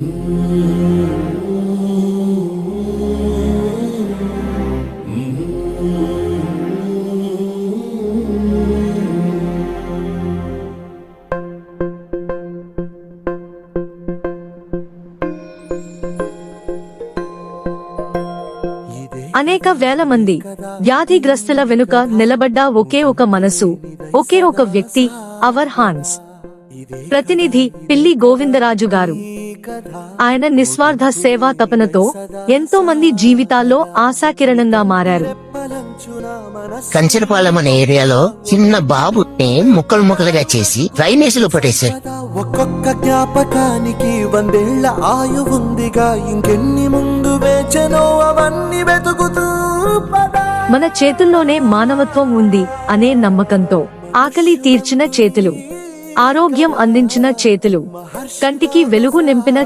అనేక వేల మంది వ్యాధిగ్రస్తుల వెనుక నిలబడ్డ ఒకే ఒక మనసు, ఒకే ఒక వ్యక్తి, అవర్ హాన్స్ ప్రతినిధి పిల్లి గోవిందరాజు గారు. ఆయన నిస్వార్థ సేవా తపనతో ఎంతో మంది జీవితాల్లో ఆశాకిరణంగా మారారు. కంచరపాలెం అనే ఏరియాలో చిన్న బాబుని ముక్కలు ముక్కలుగా చేసి డ్రైనేజీలో పట్టేశారు. ఒక్కొక్క జ్ఞాపకానికి 100 ఏళ్ల ఆయు ఉందిగా, ఇంకెన్ని ముందు వేచనో అవన్నీ వెతుకుతూ. మన చేతుల్లోనే మానవత్వం ఉంది అనే నమ్మకంతో ఆకలి తీర్చిన చేతులు, ఆరోగ్యం అందించిన చేతులు, కంటికి వెలుగు నింపిన